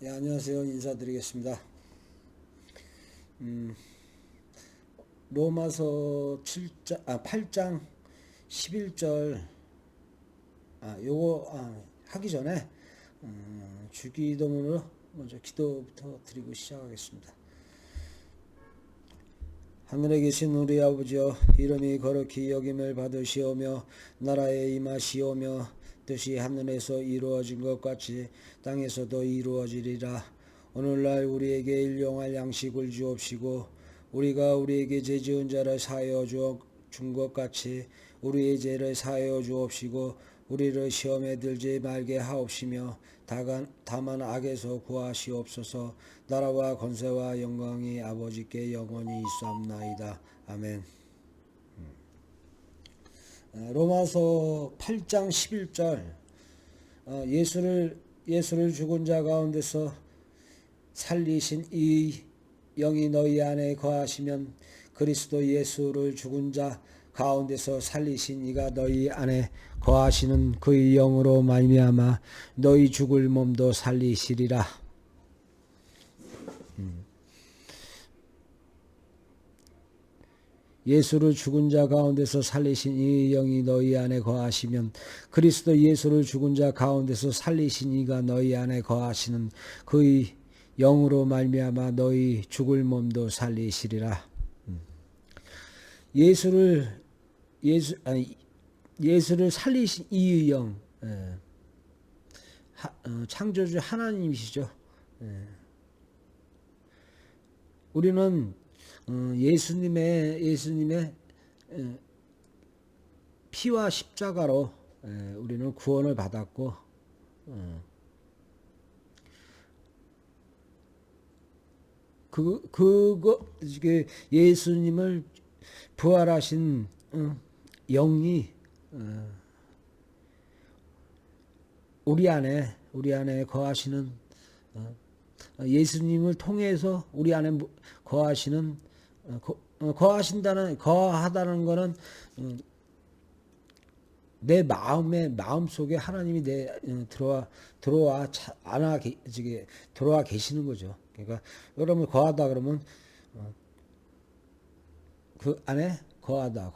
예, 안녕하세요. 인사드리겠습니다. 로마서 8장 11절, 요거, 하기 전에, 주기도문으로 먼저 기도부터 드리고 시작하겠습니다. 하늘에 계신 우리 아버지여, 이름이 거룩히 여김을 받으시오며, 나라에 임하시오며, 뜻이 하늘에서 이루어진 것 같이 땅에서도 이루어지리라. 오늘날 우리에게 일용할 양식을 주옵시고, 우리가 우리에게 죄 지은 자를 사하여 준 것 같이 우리의 죄를 사하여 주옵시고, 우리를 시험에 들지 말게 하옵시며, 다만 악에서 구하시옵소서. 나라와 권세와 영광이 아버지께 영원히 있사옵나이다. 아멘. 로마서 8장 11절, 예수를 죽은 자 가운데서 살리신 이 영이 너희 안에 거하시면 그리스도 예수를 죽은 자 가운데서 살리신 이가 너희 안에 거하시는 그의 영으로 말미암아 너희 죽을 몸도 살리시리라. 예수를 죽은 자 가운데서 살리신 이 영이 너희 안에 거하시면 그리스도 예수를 죽은 자 가운데서 살리신 이가 너희 안에 거하시는 그의 영으로 말미암아 너희 죽을 몸도 살리시리라. 예수를 예수를 살리신 이 영, 창조주 하나님이시죠. 우리는 예수님의 피와 십자가로 우리는 구원을 받았고, 이게 예수님을 부활하신 영이 우리 안에 거하시는, 예수님을 통해서 우리 안에 거하시는, 거하다는 거는 내 마음 속에 하나님이 들어와 계시는 거죠. 그러니까 여러분 거하다 그러면 그 안에 거하다.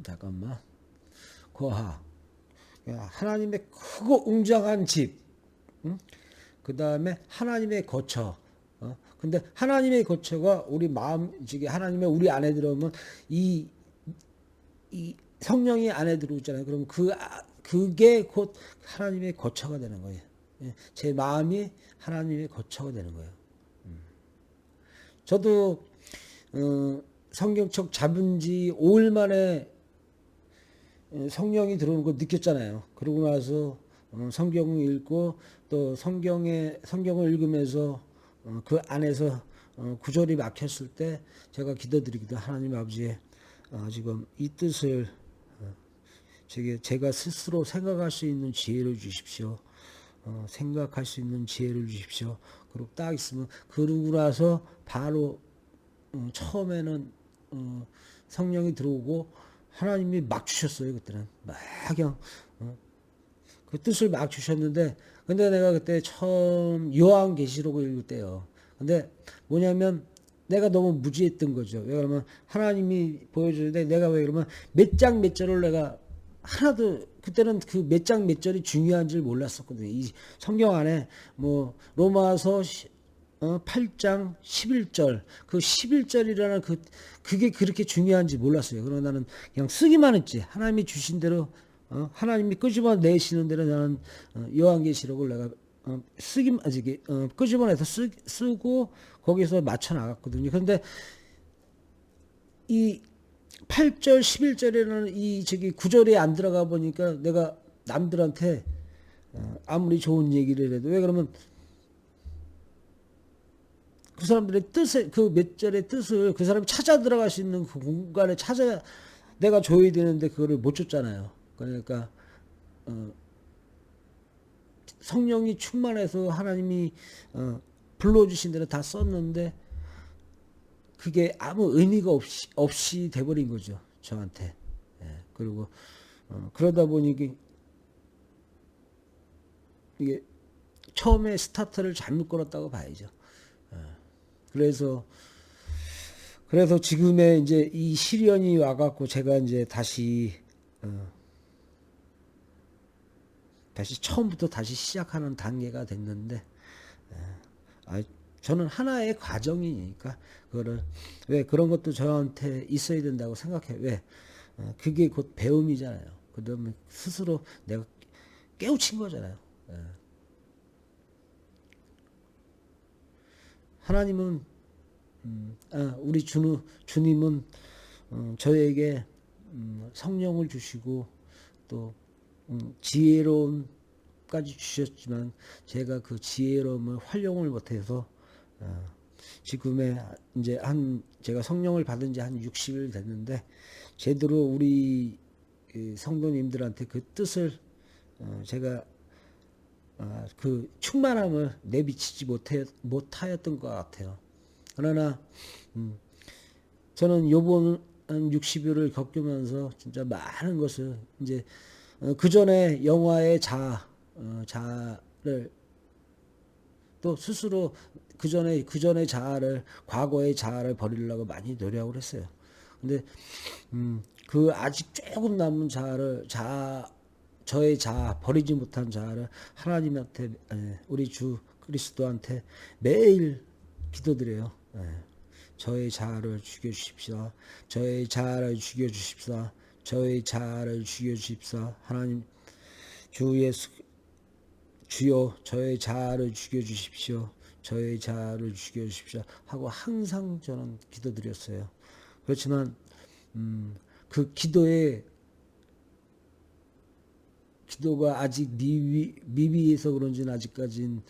잠깐만. 거하. 하나님의 크고 웅장한 집. 그 다음에 하나님의 거처. 근데 하나님의 거처가 우리 마음, 하나님의 우리 안에 들어오면 이 성령이 안에 들어오잖아요. 그럼 그게 곧 하나님의 거처가 되는 거예요. 제 마음이 하나님의 거처가 되는 거예요. 저도 성경책 잡은 지 5일 만에 성령이 들어오는 거 느꼈잖아요. 그러고 나서 성경을 읽고 또 성경을 읽으면서 그 안에서 구절이 막혔을 때 제가 기도드리기도 하나님 아버지 지금 이 뜻을 제가 스스로 생각할 수 있는 지혜를 주십시오. 생각할 수 있는 지혜를 주십시오. 그리고 딱 있으면 그러고 나서 바로 처음에는 성령이 들어오고 하나님이 막 주셨어요. 그때는 막 그냥 그 뜻을 막 주셨는데, 근데 내가 그때 처음 요한계시록을 읽을 때요. 근데 뭐냐면 내가 너무 무지했던 거죠. 왜 그러면 하나님이 보여주는데 내가 왜 그러면 몇 장 몇 절을 내가 하나도 그때는 그 몇 장 몇 절이 중요한 줄 몰랐었거든요. 이 성경 안에 뭐 로마서 8장 11절 그 11절이라는 그게 그렇게 중요한지 몰랐어요. 그러나 나는 그냥 쓰기만 했지. 하나님이 주신 대로 하나님이 끄집어 내시는 대로 나는 요한계시록을 내가 끄집어내서 쓰고 거기서 맞춰 나갔거든요. 그런데 이 8절 11절에는 이 구절에 안 들어가 보니까 내가 남들한테 아무리 좋은 얘기를 해도, 왜 그러면 그 사람들의 뜻을, 그 몇 절의 뜻을 그 사람이 찾아 들어갈 수 있는 그 공간에 내가 줘야 되는데 그거를 못 줬잖아요. 그러니까 성령이 충만해서 하나님이 불러주신 대로 다 썼는데 그게 아무 의미가 없이 돼버린 거죠, 저한테. 그리고 그러다 보니 이게 처음에 스타트를 잘못 걸었다고 봐야죠. 그래서 지금의 이제 이 시련이 와갖고 제가 이제 다시 처음부터 다시 시작하는 단계가 됐는데, 아, 저는 하나의 과정이니까 그거를 왜 그런 것도 저한테 있어야 된다고 생각해요. 왜? 그게 곧 배움이잖아요. 그다음에 스스로 내가 깨우친 거잖아요. 하나님은 우리 주님은 저에게 성령을 주시고 또 지혜로움까지 주셨지만 제가 그 지혜로움을 활용을 못해서 지금의 이제 제가 성령을 받은 지 한 60일 됐는데 제대로 우리 성도님들한테 그 뜻을 제가 그 충만함을 내비치지 못하였던 것 같아요. 그러나 저는 요번 한 60일을 겪으면서 진짜 많은 것을 이제 그 전에 영화의 자아를 또 스스로 그 전에 자아를 과거의 자아를 버리려고 많이 노력을 했어요. 근데 그 아직 조금 남은 저의 자아 버리지 못한 자아를 하나님한테 우리 주 그리스도한테 매일 기도드려요. 저의 자아를 죽여주십시오. 저의 자아를 죽여주십시오. 저의 자아를 죽여주십시오. 하나님 주여 저의 자아를 죽여주십시오. 저의 자아를 죽여주십시오. 하고 항상 저는 기도드렸어요. 그렇지만 그 기도가 아직 미비해서 그런지는 아직까지는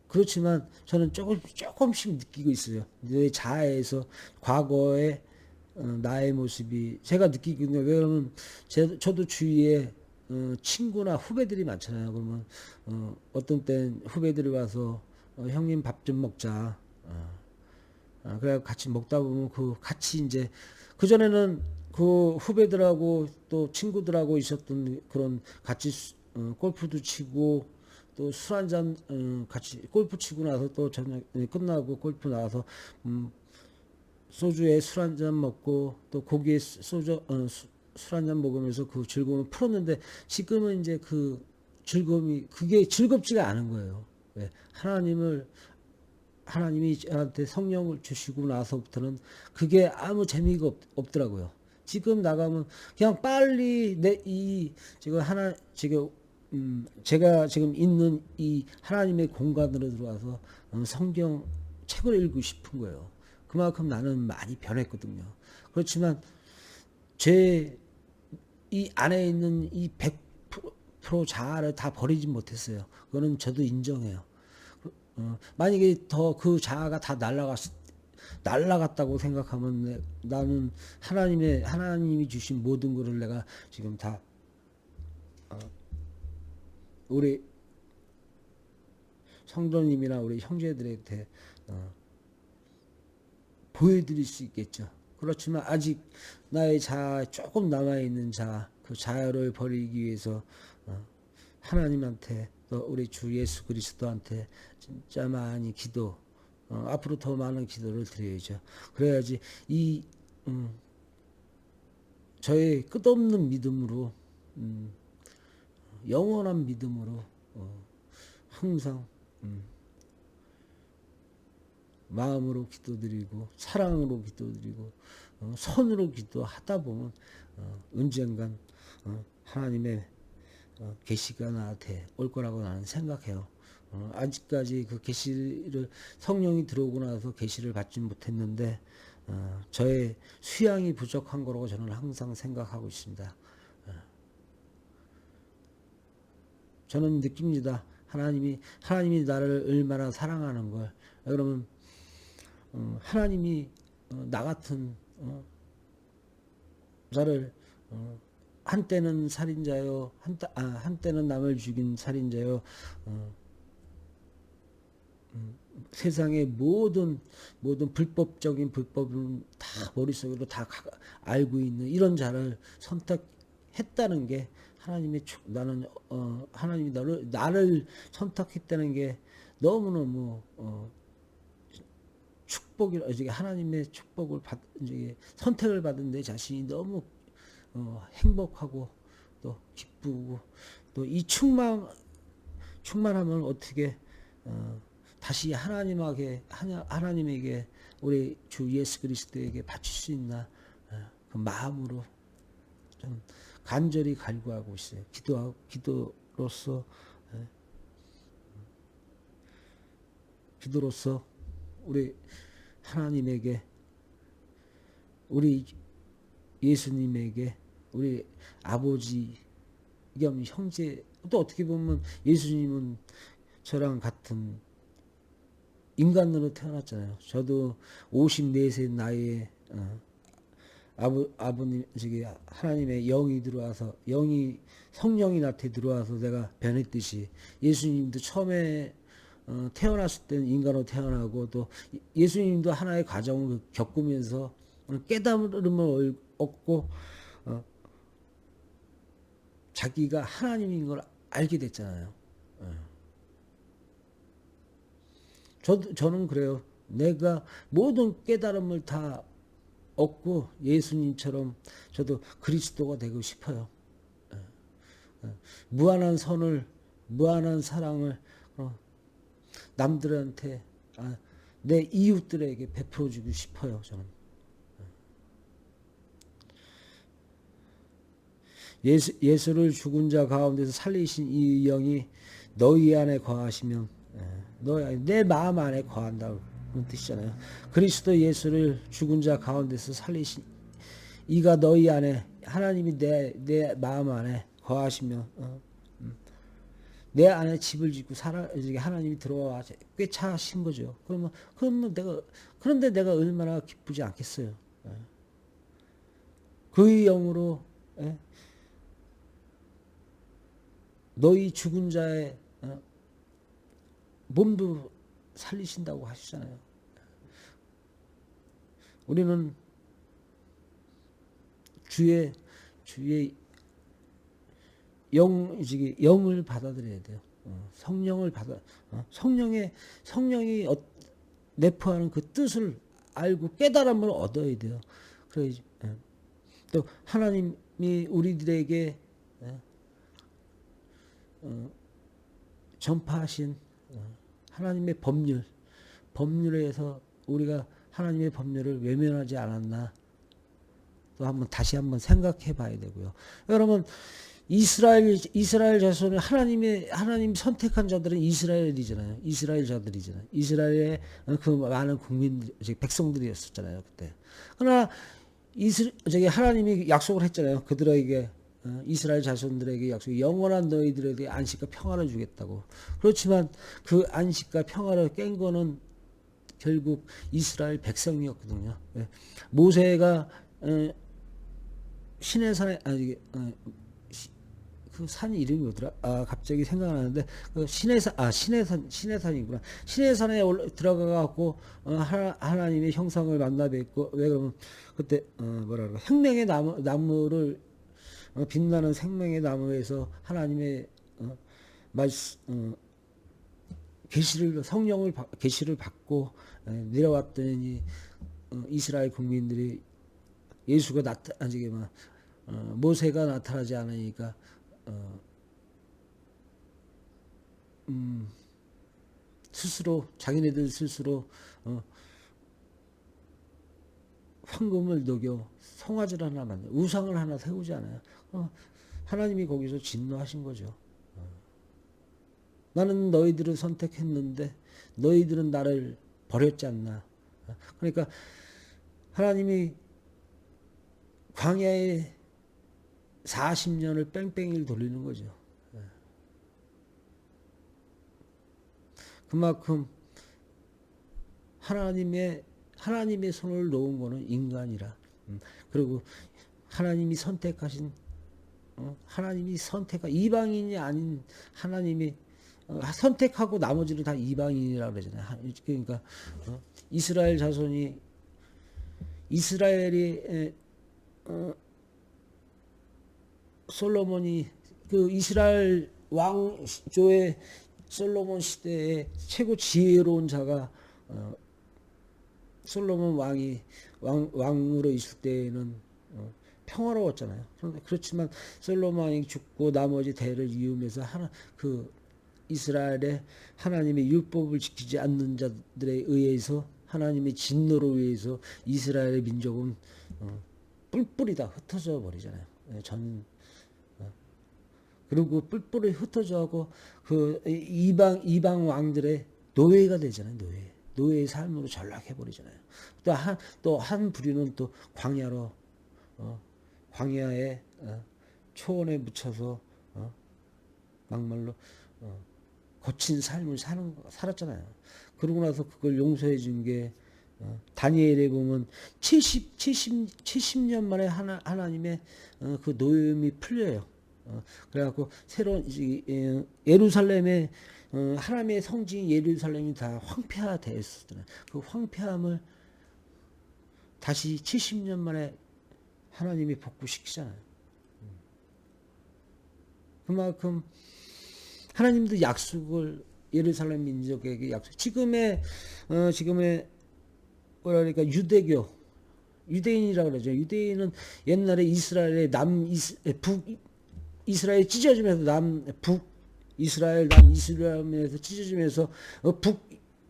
그렇지만 저는 조금씩 느끼고 있어요. 내 자아에서 과거의 나의 모습이 제가 느끼거든요. 왜냐하면 저도 주위에 친구나 후배들이 많잖아요. 그러면 어떤 땐 후배들이 와서 형님 밥 좀 먹자. 그래 같이 먹다 보면 그 같이 이제 그 전에는 그 후배들하고 또 친구들하고 있었던 그런 같이 골프도 치고 또 술 한잔 같이 골프 치고 나서 또 저녁 끝나고 골프 나와서 소주에 술 한잔 먹고 또 고기에 술 한잔 먹으면서 그 즐거움을 풀었는데 지금은 이제 그 즐거움이 그게 즐겁지가 않은 거예요. 왜? 하나님이 저한테 성령을 주시고 나서부터는 그게 아무 재미가 없더라고요. 지금 나가면 그냥 빨리 제가 지금 있는 이 하나님의 공간으로 들어와서 성경 책을 읽고 싶은 거예요. 그만큼 나는 많이 변했거든요. 그렇지만 제 이 안에 있는 이 100% 자아를 다 버리지 못했어요. 그거는 저도 인정해요. 만약에 더 그 자아가 다 날라갔다고 생각하면 나는 하나님이 주신 모든 것을 내가 지금 다 우리 성도님이나 우리 형제들한테 보여드릴 수 있겠죠. 그렇지만 아직 나의 자아 조금 남아있는 그 자아를 버리기 위해서 하나님한테 또 우리 주 예수 그리스도한테 진짜 많이 앞으로 더 많은 기도를 드려야죠. 그래야지 저의 끝없는 믿음으로 영원한 믿음으로 항상 마음으로 기도드리고 사랑으로 기도드리고 선으로 기도하다 보면 언젠간 하나님의 계시가 나한테 올 거라고 나는 생각해요. 아직까지 그 계시를 성령이 들어오고 나서 계시를 받지 못했는데 저의 수양이 부족한 거라고 저는 항상 생각하고 있습니다. 저는 느낍니다. 하나님이 나를 얼마나 사랑하는 걸. 그러면 하나님이 나 같은 나를 한때는 살인자요, 한때는 남을 죽인 살인자요, 세상의 모든 불법은 다 머릿속으로 다 알고 있는 이런 자를 선택했다는 게 나는 하나님이 나를 선택했다는 게 너무너무 축복이 이제 하나님의 축복을 이제 선택을 받은 내 자신이 너무 행복하고 또 기쁘고 또 이 충만함을 어떻게 다시 하나님에게 우리 주 예수 그리스도에게 바칠 수 있나 그 마음으로 좀 간절히 갈구하고 있어요. 기도로서 우리 하나님에게 우리 예수님에게 우리 아버지 겸 형제 또 어떻게 보면 예수님은 저랑 같은 인간으로 태어났잖아요. 저도 54세 나이에 아버님 저기 하나님의 영이 들어와서 성령이 나한테 들어와서 내가 변했듯이 예수님도 처음에 태어났을 때는 인간으로 태어나고 또 예수님도 하나의 과정을 겪으면서 깨달음을 얻고 자기가 하나님인 걸 알게 됐잖아요. 저는 그래요. 내가 모든 깨달음을 다 얻고 예수님처럼 저도 그리스도가 되고 싶어요. 무한한 사랑을 남들한테 내 이웃들에게 베풀어주고 싶어요. 저는 예수를 죽은 자 가운데서 살리신 이 영이 너희 안에 거하시면 내 마음 안에 거한다는 뜻이잖아요. 그리스도 예수를 죽은 자 가운데서 살리신 이가 너희 안에 하나님이 내 마음 안에 거하시면 내 안에 집을 짓고 하나님이 들어와 꿰차신 거죠. 그런데 내가 얼마나 기쁘지 않겠어요. 그의 영으로 너희 죽은 자의 몸도 살리신다고 하시잖아요. 우리는 주의 영을 받아들여야 돼요. 성령을 성령이 내포하는 그 뜻을 알고 깨달음을 얻어야 돼요. 그래야지. 또 하나님이 우리들에게 전파하신 하나님의 법률에서 우리가 하나님의 법률을 외면하지 않았나 또 다시 한번 생각해 봐야 되고요. 여러분 이스라엘 자손을 하나님 선택한 자들은 이스라엘이잖아요. 이스라엘의 그 많은 백성들이었었잖아요. 그때. 그러나 하나님이 약속을 했잖아요. 그들에게 이스라엘 자손들에게 영원한 너희들에게 안식과 평화를 주겠다고. 그렇지만 그 안식과 평화를 깬 거는 결국 이스라엘 백성이었거든요. 모세가 시내산에 그 산 이름이 뭐더라? 갑자기 생각나는데 그 시내산이구나. 시내산에 들어가 갖고 하나님의 형상을 만나 뵙고 왜 그러면 그때 생명의 나무를 빛나는 생명의 나무에서 하나님의 계시를 받고 내려왔더니 이스라엘 국민들이 예수가 모세가 나타나지 않으니까 자기네들 스스로 황금을 녹여 송아지를 하나 만들어 우상을 하나 세우지 않아요. 하나님이 거기서 진노하신 거죠. 나는 너희들을 선택했는데 너희들은 나를 버렸지 않나. 그러니까 하나님이 광야에 40년을 뺑뺑이를 돌리는 거죠. 그만큼 하나님의 손을 놓은 거는 인간이라. 그리고 하나님이 선택한 이방인이 아닌 하나님이 선택하고 나머지는 다 이방인이라고 그러잖아요. 그러니까 이스라엘 자손이 솔로몬이 그 이스라엘 왕조의 솔로몬 시대에 최고 지혜로운 자가 솔로몬 왕으로 있을 때에는 평화로웠잖아요. 그런데 그렇지만 솔로몬 왕이 죽고 나머지 대를 이으면서 그 이스라엘의 하나님의 율법을 지키지 않는 자들에 의해서 하나님의 진노로 의해서 이스라엘의 민족은 뿔뿔이 다 흩어져 버리잖아요. 그리고 뿔뿔이 흩어져고 그 이방 왕들의 노예가 되잖아요. 노예의 삶으로 전락해 버리잖아요. 또 한 부류는 또 광야로 광야에 초원에 묻혀서 막말로 거친 삶을 살았잖아요. 그러고 나서 그걸 용서해 준 게 다니엘에 보면 70년 만에 하나님의 그 노임이 풀려요. 그래갖고 새로운 예루살렘의 하나님의 성지인 예루살렘이 다 황폐화되었었잖아요. 그 황폐함을 다시 70년 만에 하나님이 복구시키잖아요. 그만큼 하나님도 약속을 예루살렘 민족에게 지금의 뭐랄까 유대인이라고 그러죠. 유대인은 옛날에 이스라엘의 이스라엘 찢어지면서 이스라엘에서 찢어지면서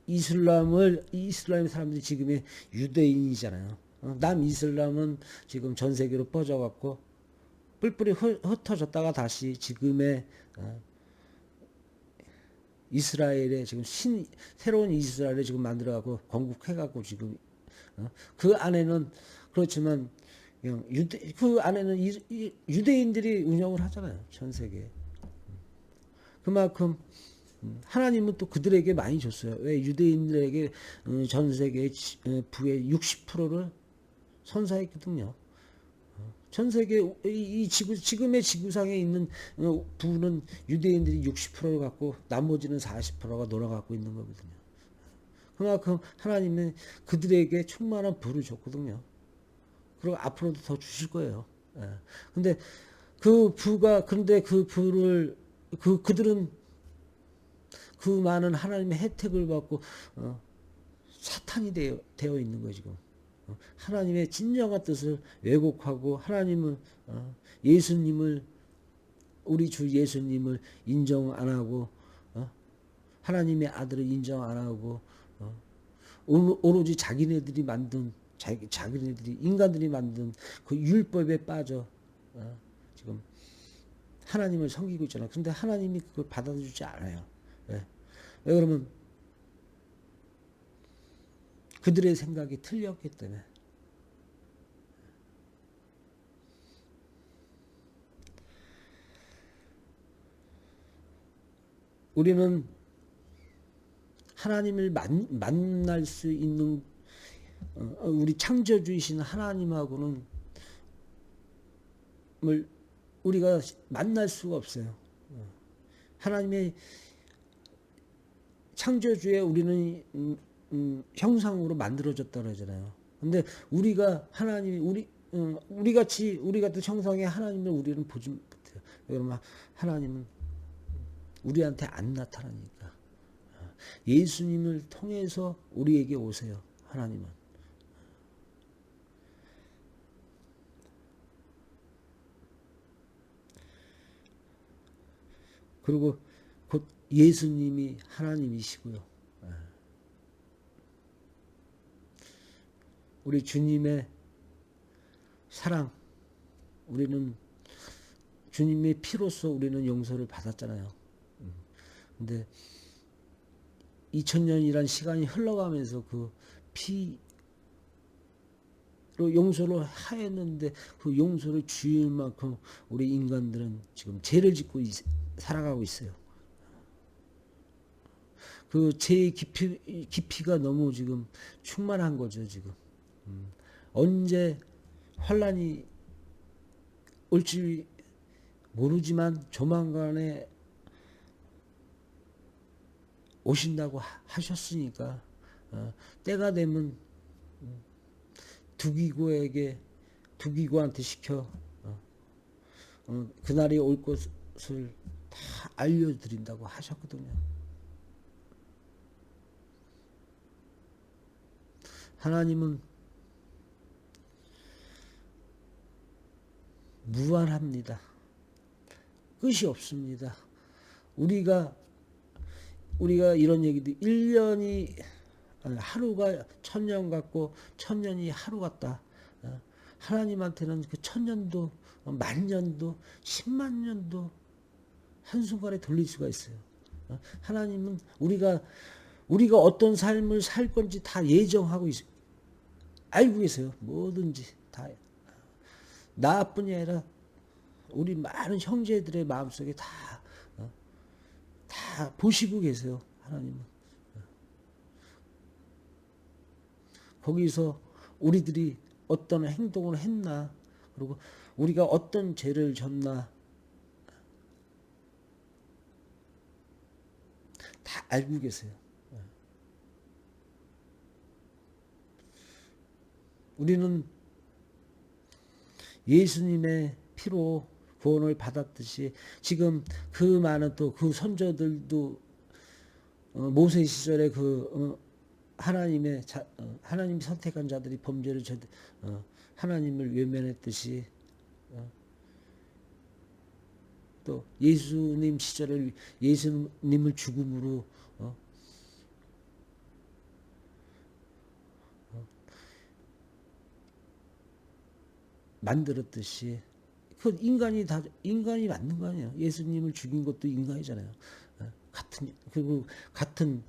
이슬람 사람들이 지금의 유대인이잖아요. 남이슬람은 지금 전 세계로 퍼져갖고 뿔뿔이 흩어졌다가 다시 지금의 이스라엘에 지금 새로운 이스라엘을 지금 만들어갖고 건국해갖고 지금 그 안에는 그렇지만 그 안에는 유대인들이 운영을 하잖아요. 전 세계. 그만큼 하나님은 또 그들에게 많이 줬어요. 왜 유대인들에게 전 세계 부의 60%를 선사했거든요. 전 세계 지금의 지구상에 있는 부는 유대인들이 60%를 갖고 나머지는 40%가 놀아갖고 있는 거거든요. 그만큼 하나님은 그들에게 충만한 부를 줬거든요. 그리고 앞으로도 더 주실 거예요. 근데 그런데 그 부를 그들은 그 많은 하나님의 혜택을 받고 사탄이 되어 있는 거예요 지금. 하나님의 진정한 뜻을 왜곡하고 하나님을 예수님을 우리 주 예수님을 인정 안 하고 하나님의 아들을 인정 안 하고 오로지 자기네들이 만든 인간들이 만든 그 율법에 빠져 지금 하나님을 섬기고 있잖아요. 그런데 하나님이 그걸 받아주지 않아요. 왜 그러면 그들의 생각이 틀렸기 때문에. 우리는 하나님을 만날 수 있는 우리 창조주이신 하나님하고는 우리가 만날 수가 없어요. 하나님의 창조주에 우리는 형상으로 만들어졌다 그러잖아요. 근데 우리가 우리 같은 형상의 하나님을 우리는 보지 못해요. 그러면 하나님은 우리한테 안 나타나니까. 예수님을 통해서 우리에게 오세요. 하나님은. 그리고 곧 예수님이 하나님이시고요. 우리 주님의 사랑, 우리는 주님의 피로써 우리는 용서를 받았잖아요. 근데 2000년이란 시간이 흘러가면서 그 피로 용서를 하였는데 그 용서를 주일 만큼 우리 인간들은 지금 죄를 짓고 살아가고 있어요. 그 죄의 깊이가 너무 지금 충만한 거죠, 지금. 언제 환란이 올지 모르지만 조만간에 오신다고 하셨으니까 때가 되면 두기고한테 시켜 그날이 올 것을 다 알려드린다고 하셨거든요. 하나님은 무한합니다. 끝이 없습니다. 우리가 이런 얘기도 1년이 하루가 1000년 같고 1000년이 하루 같다. 하나님한테는 그 1000년도 10,000년도 100,000년도 한순간에 돌릴 수가 있어요. 하나님은 우리가 어떤 삶을 살 건지 다 예정하고 알고 계세요. 뭐든지 다. 나뿐이 아니라 우리 많은 형제들의 마음속에 다 보시고 계세요. 하나님은. 거기서 우리들이 어떤 행동을 했나, 그리고 우리가 어떤 죄를 졌나 다 알고 계세요. 우리는 예수님의 피로 구원을 받았듯이 지금 그 많은 또 그 선조들도 모세 시절에 하나님이 선택한 자들이 범죄를 하나님을 외면했듯이 또 예수님 시절에 예수님을 죽음으로 만들었듯이 그 인간이 맞는 거 아니에요. 예수님을 죽인 것도 인간이잖아요. 같은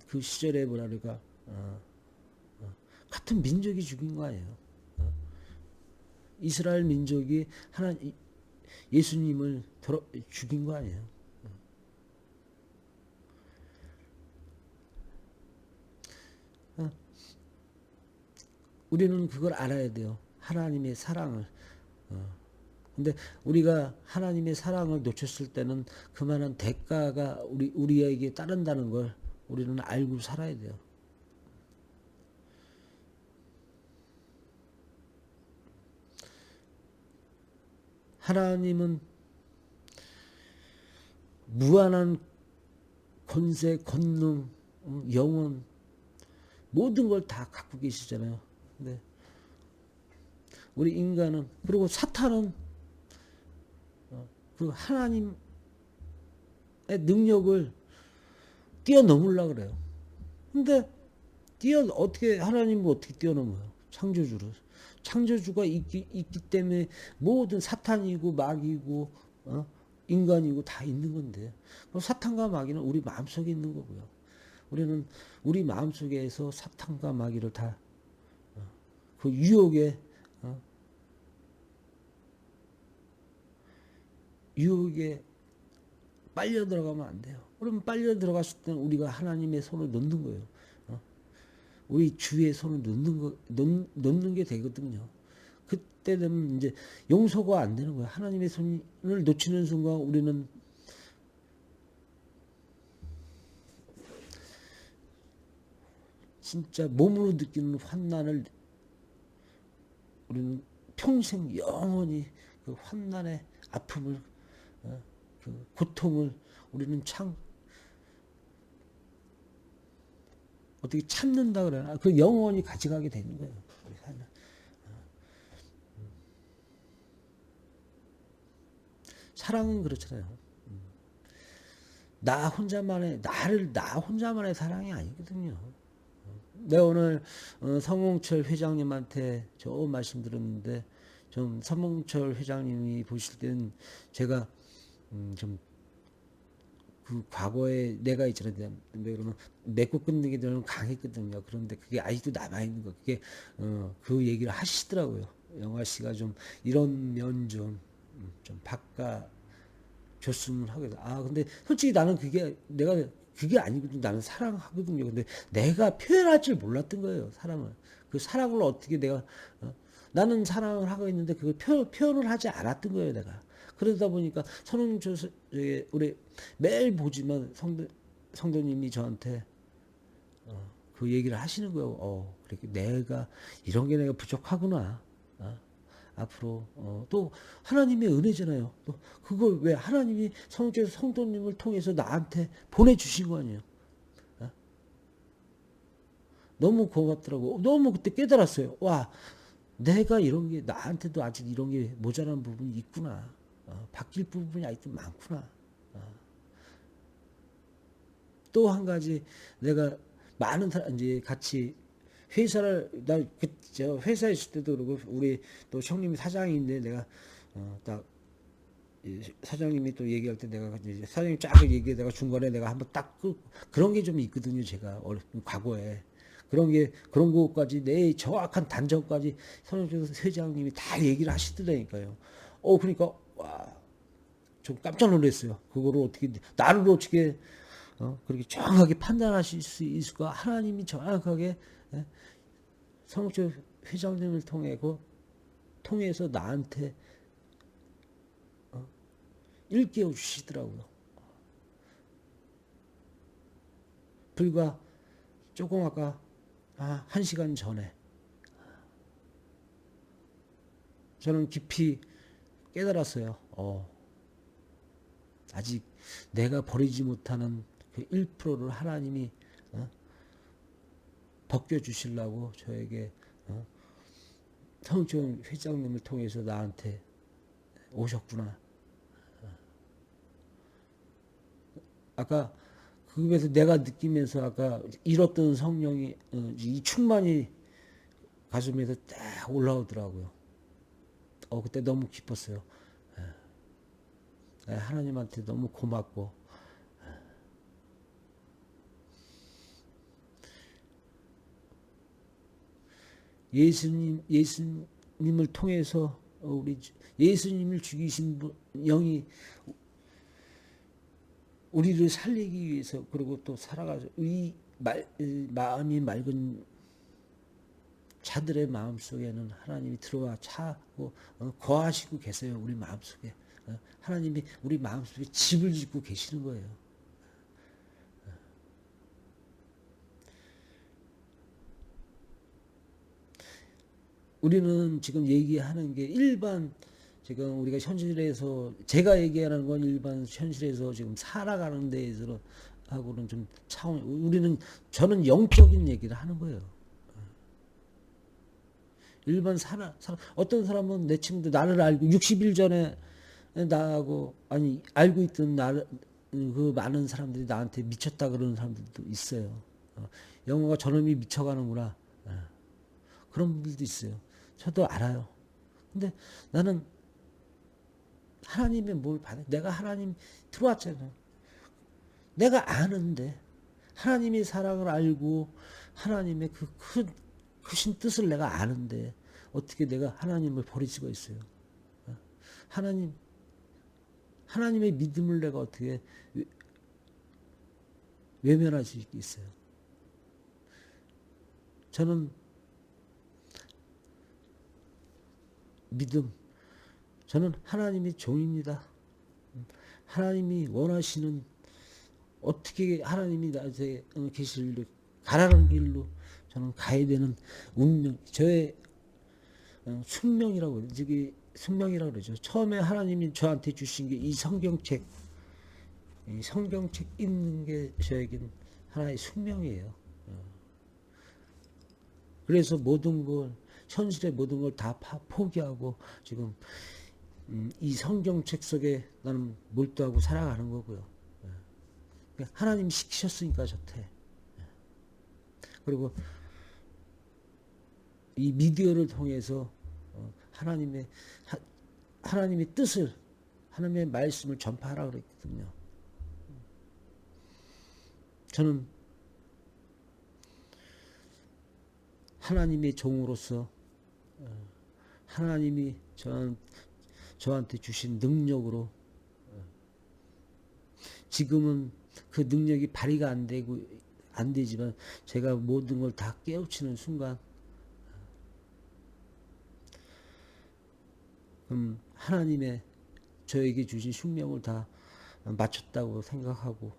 그 시절에 뭐랄까 같은 민족이 죽인 거 아니에요. 이스라엘 민족이 예수님을 죽인 거 아니에요. 우리는 그걸 알아야 돼요. 하나님의 사랑을. 근데 우리가 하나님의 사랑을 놓쳤을 때는 그만한 대가가 우리에게 따른다는 걸 우리는 알고 살아야 돼요. 하나님은 무한한 권세, 권능, 영원 모든 걸 다 갖고 계시잖아요. 근데 우리 인간은, 그리고 사탄은 그 하나님의 능력을 뛰어넘으려고 그래요. 근데 하나님을 어떻게 뛰어넘어요? 창조주가 있기 때문에 모든 사탄이고 마귀고 인간이고 다 있는 건데, 사탄과 마귀는 우리 마음속에 있는 거고요. 우리는 우리 마음속에서 사탄과 마귀를 다 그 유혹에 빨려 들어가면 안 돼요. 그러면 빨려 들어갔을 때는 우리가 하나님의 손을 놓는 거예요. 우리 주의 손을 놓는 게 되거든요. 그때 되면 이제 용서가 안 되는 거예요. 하나님의 손을 놓치는 순간 우리는 진짜 몸으로 느끼는 환난을 우리는 평생 영원히 그 환난의 아픔을 그 고통을 우리는 어떻게 참는다 그러나 그 영원히 가져가게 되는 거예요. 사랑은 그렇잖아요. 나 혼자만의 사랑이 아니거든요. 내가 오늘 성홍철 회장님한테 좋은 말씀 들었는데, 좀 성홍철 회장님이 보실 때는 제가 좀 그 과거에 내가 있잖아요. 그러면 맺고 끊는 게 저는 강했거든요. 그런데 그게 아직도 남아 있는 거. 그게 그 얘기를 하시더라고요. 영화 씨가 좀 이런 면 좀 바꿔 줬으면 하거든. 근데 솔직히 나는 그게 아니거든. 나는 사랑하거든요. 근데 내가 표현할 줄 몰랐던 거예요. 사랑을. 그 사랑을 어떻게 나는 사랑을 하고 있는데 그걸 표현을 하지 않았던 거예요. 내가. 그러다 보니까 우리 매일 보지만 성도님이 저한테 그 얘기를 하시는 거예요. 그렇게 내가 이런 게 내가 부족하구나. 앞으로 또 하나님의 은혜잖아요. 또 그걸 왜 하나님이 성도님을 통해서 나한테 보내주신 거 아니에요. 어? 너무 고맙더라고. 너무 그때 깨달았어요. 와, 내가 이런 게 나한테도 아직 이런 게 모자란 부분이 있구나. 바뀔 부분이 아직도 많구나. 또 한 가지 내가 많은 사람 이제 같이 회사를 저 회사에 있을 때도 그러고 우리 또 형님이 사장인데 내가 딱 사장님이 또 얘기할 때 내가 이제 사장님 쫙 얘기하다가 중간에 내가 한번 딱 그런 게 좀 있거든요. 제가 과거에 그런 것까지 내 정확한 단정까지 선영준 회장님이 다 얘기를 하시더라니까요. 그러니까 와, 좀 깜짝 놀랐어요. 그거를 어떻게 나를 어떻게 그렇게 정확하게 판단하실 수 있을까? 하나님이 정확하게 성목조 회장님을 통해서 나한테 일깨워 주시더라고요. 불과 조금 아까 1시간 전에 저는 깊이 깨달았어요. 아직 내가 버리지 못하는 그 1%를 하나님이 벗겨주시려고 저에게 성종 회장님을 통해서 나한테 오셨구나. 아까 그에서 내가 느끼면서 아까 잃었던 성령이 이 충만이 가슴에서 딱 올라오더라고요. 그때 너무 기뻤어요. 하나님한테 너무 고맙고 예수님을 통해서 우리 예수님을 죽이신 영이 우리를 살리기 위해서 그리고 또 살아가서 마음이 맑은 자들의 마음 속에는 하나님이 들어와 차고 거하시고 계세요. 우리 마음 속에 하나님이 우리 마음 속에 집을 짓고 계시는 거예요. 우리는 지금 얘기하는 게 일반 지금 우리가 현실에서 제가 얘기하는 건 일반 현실에서 지금 살아가는 데에서 하고는 좀 차원 저는 영적인 얘기를 하는 거예요. 일반 사람 어떤 사람은 내 친구들 나를 알고 60일 전에 나하고 알고 있던 나를 그 많은 사람들이 나한테 미쳤다 그러는 사람들도 있어요. 영어가 저놈이 미쳐가는구나. 그런 분들도 있어요. 저도 알아요. 근데 나는 하나님의 뭘 받아? 내가 하나님 들어왔잖아요. 내가 아는데 하나님의 사랑을 알고 하나님의 그 크신 뜻을 내가 아는데 어떻게 내가 하나님을 버릴 수가 있어요? 하나님의 믿음을 내가 어떻게 외면할 수 있겠어요? 저는 믿음, 저는 하나님의 종입니다. 하나님이 원하시는 어떻게 하나님이 나한테 계시를 가라는 길로 저는 가야 되는 운명, 저의 숙명이라고 그러죠. 이게 숙명이라고 그러죠. 처음에 하나님이 저한테 주신 게 이 성경책 읽는 게 저에겐 하나의 숙명이에요. 그래서 모든 걸 현실의 모든 걸 다 포기하고 지금 이 성경책 속에 나는 몰두하고 살아가는 거고요. 하나님이 시키셨으니까 좋대. 그리고 이 미디어를 통해서 하나님의 뜻을 하나님의 말씀을 전파하라고 그랬거든요. 저는 하나님의 종으로서 하나님이 저한테 주신 능력으로 지금은 그 능력이 발휘가 안 되지만 제가 모든 걸 다 깨우치는 순간 하나님의 저에게 주신 숙명을 다 마쳤다고 생각하고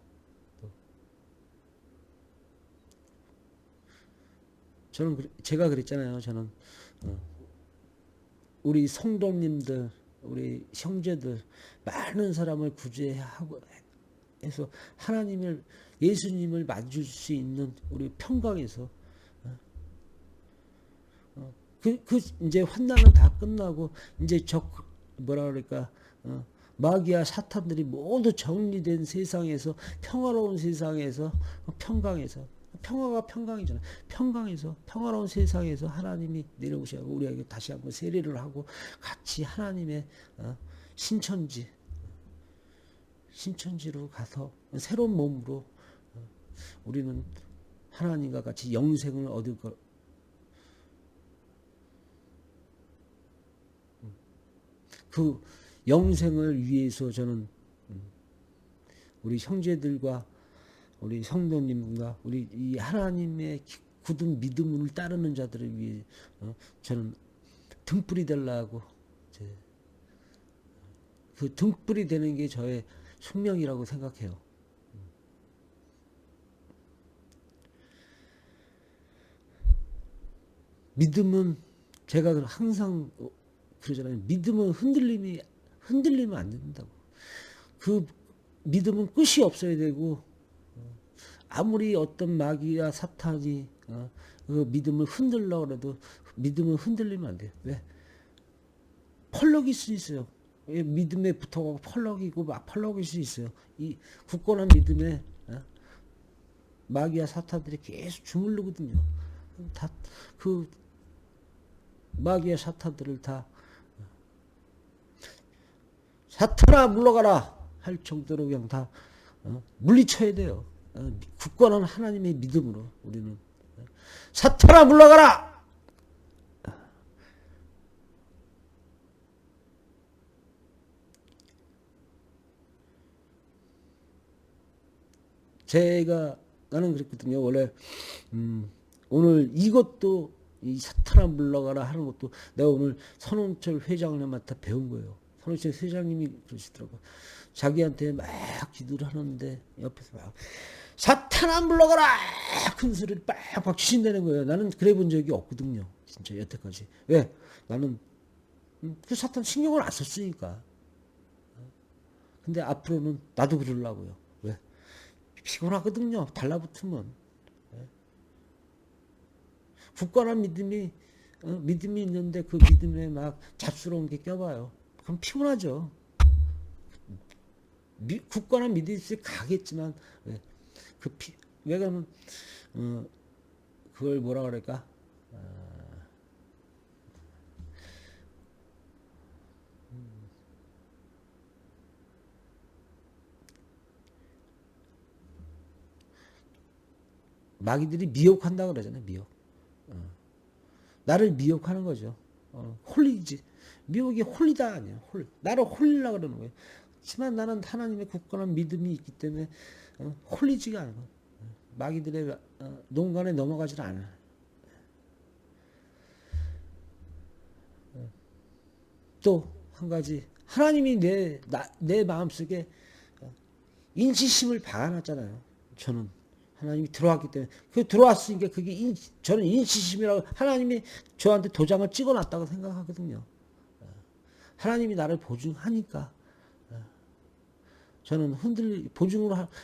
저는 제가 그랬잖아요. 저는 우리 성도님들, 우리 형제들 많은 사람을 구제하고 해서 하나님을 예수님을 맞을 수 있는 우리 평강에서 그 이제 환난은 다 끝나고 이제 뭐라 그럴까 마귀와 사탄들이 모두 정리된 세상에서 평화로운 세상에서 평강에서 평화가 평강이잖아요. 평강에서 평화로운 세상에서 하나님이 내려오셔서 우리에게 다시 한번 세례를 하고 같이 하나님의 신천지로 가서 새로운 몸으로 우리는 하나님과 같이 영생을 얻을 것. 그 영생을 위해서 저는 우리 형제들과 우리 성도님과 우리 이 하나님의 굳은 믿음을 따르는 자들을 위해 저는 등불이 되려고 그 등불이 되는 게 저의 숙명이라고 생각해요. 믿음은 제가 항상 그러잖아요. 믿음은 흔들리면 안 된다고. 그 믿음은 끝이 없어야 되고 아무리 어떤 마귀와 사탄이 그 믿음을 흔들려고 해도 믿음은 흔들리면 안 돼요. 왜? 펄럭일 수 있어요. 믿음에 붙어가고 펄럭이고 막 펄럭일 수 있어요. 이 굳건한 믿음에 마귀와 사탄들이 계속 주물르거든요. 다 그 마귀와 사탄들을 다 사탄아 물러가라 할 정도로 그냥 다 물리쳐야 돼요. 굳건한 하나님의 믿음으로 우리는 사탄아 물러가라. 나는 그랬거든요. 원래 오늘 이것도 이 사탄아 물러가라 하는 것도 내가 오늘 선홍철 회장님한테 배운 거예요. 선홍철 회장님이 그러시더라고. 자기한테 막 기도를 하는데 옆에서 막 사탄아 물러가라 큰 소리를 빡빡 치신다는 거예요. 나는 그래 본 적이 없거든요. 진짜 여태까지. 왜? 나는 그 사탄 신경을 안 썼으니까. 근데 앞으로는 나도 그러려고요. 왜? 피곤하거든요. 달라붙으면. 굳건한 믿음이 있는데 그 믿음에 막 잡스러운 게 껴봐요. 그럼 피곤하죠. 굳건한 믿음이 가겠지만 왜 그러면 그걸 뭐라 그럴까? 마귀들이 미혹한다 그러잖아요. 미혹. 나를 미혹하는 거죠. 홀리지. 미혹이 홀리다 아니야. 나를 홀리려고 그러는 거예요. 하지만 나는 하나님의 굳건한 믿음이 있기 때문에 홀리지가 않아. 마귀들의 농간에 넘어가질 않아. 또 한 가지 하나님이 내 마음속에 인치심을 박아놨잖아요. 저는 하나님이 들어왔기 때문에 그 들어왔으니까 그게 저는 인치심이라고 하나님이 저한테 도장을 찍어놨다고 생각하거든요. 하나님이 나를 보증하니까 저는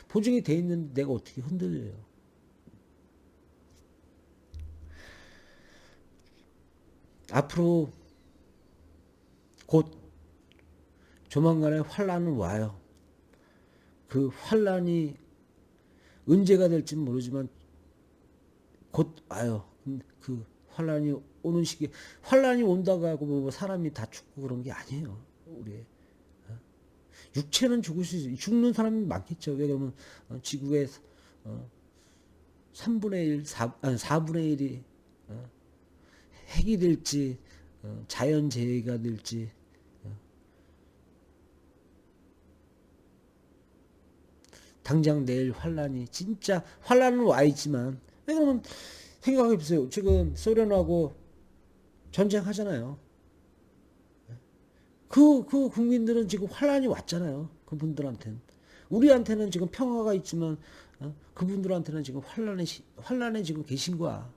보증이 돼 있는데 내가 어떻게 흔들려요? 앞으로 곧 조만간에 환란은 와요. 그 환란이 언제가 될지는 모르지만 곧 와요. 그 환란이 오는 시기에 환란이 온다고 하고 뭐 사람이 다 죽고 그런 게 아니에요. 우리 육체는 죽을 수 있어요. 죽는 사람이 많겠죠. 왜냐면 지구의 3분의 1, 4분의 1이 핵이 될지 자연재해가 될지 당장 내일 환란이 진짜 환란은 와 있지만 왜냐면 생각해 보세요. 지금 소련하고 전쟁하잖아요. 그 국민들은 지금 환란이 왔잖아요. 그분들한테는 우리한테는 지금 평화가 있지만 그분들한테는 지금 환란에 지금 계신 거야.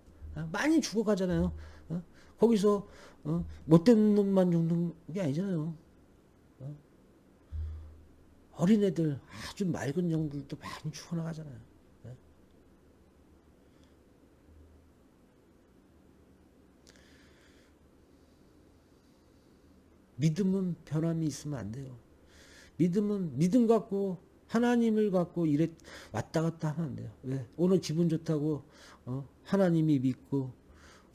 많이 죽어가잖아요. 거기서 못된 놈만 죽는 게 아니잖아요. 어린애들 아주 맑은 영들도 많이 죽어나가잖아요. 믿음은 변함이 있으면 안 돼요. 믿음은 믿음 갖고 하나님을 갖고 이래 왔다 갔다 하면 안 돼요. 왜? 오늘 기분 좋다고 하나님이 믿고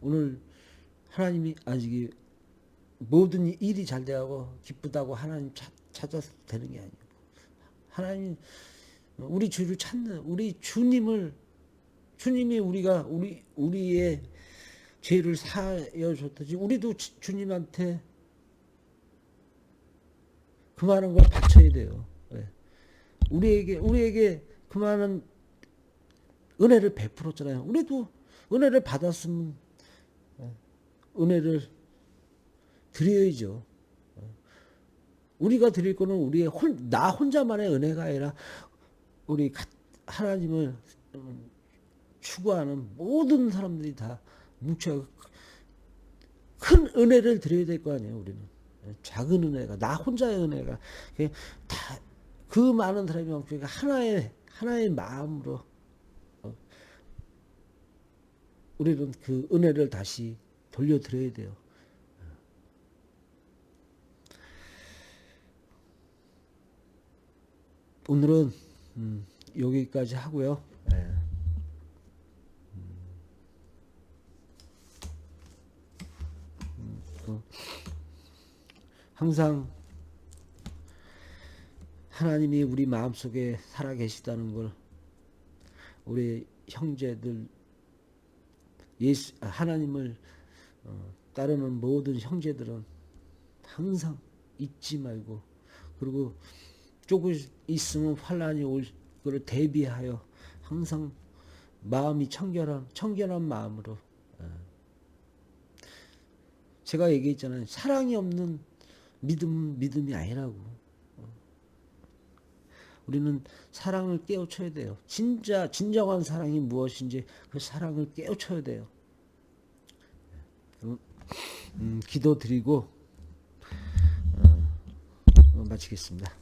오늘 하나님이 아직 모든 일이 잘 돼가고 기쁘다고 하나님 찾아서 되는 게 아니고 하나님 우리 주를 찾는 우리 주님이 우리의 죄를 사여 줬듯이 우리도 주님한테 그 많은 걸 바쳐야 돼요. 네. 우리에게 그 많은 은혜를 베풀었잖아요. 우리도 은혜를 받았으면 은혜를 드려야죠. 우리가 드릴 거는 나 혼자만의 은혜가 아니라 우리 하나님을 추구하는 모든 사람들이 다 뭉쳐 큰 은혜를 드려야 될 거 아니에요. 우리는 작은 은혜가 나 혼자의 은혜가 다 그 많은 사람이 없으니까 하나의 마음으로 우리는 그 은혜를 다시 돌려드려야 돼요. 오늘은 여기까지 하고요. 항상 하나님이 우리 마음속에 살아계시다는 걸 우리 형제들 하나님을 따르는 모든 형제들은 항상 잊지 말고 그리고 조금 있으면 환란이 올 것을 대비하여 항상 마음이 청결한 마음으로 제가 얘기했잖아요. 사랑이 없는 믿음이 아니라고. 우리는 사랑을 깨우쳐야 돼요. 진정한 사랑이 무엇인지 그 사랑을 깨우쳐야 돼요. 기도 드리고 마치겠습니다.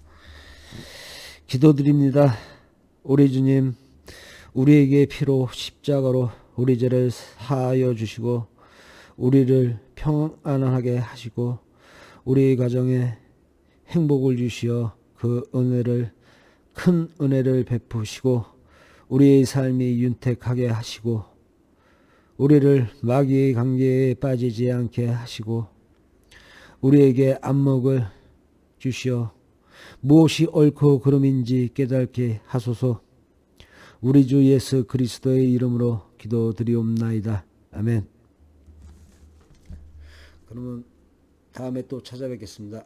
기도 드립니다. 우리 주님, 우리에게 피로 십자가로 우리 죄를 사하여 주시고 우리를 평안하게 하시고 우리 가정에 행복을 주시어 그 큰 은혜를 베푸시고 우리의 삶이 윤택하게 하시고 우리를 마귀의 관계에 빠지지 않게 하시고 우리에게 안목을 주시어 무엇이 옳고 그름인지 깨닫게 하소서. 우리 주 예수 그리스도의 이름으로 기도드리옵나이다. 아멘. 그러면 다음에 또 찾아뵙겠습니다.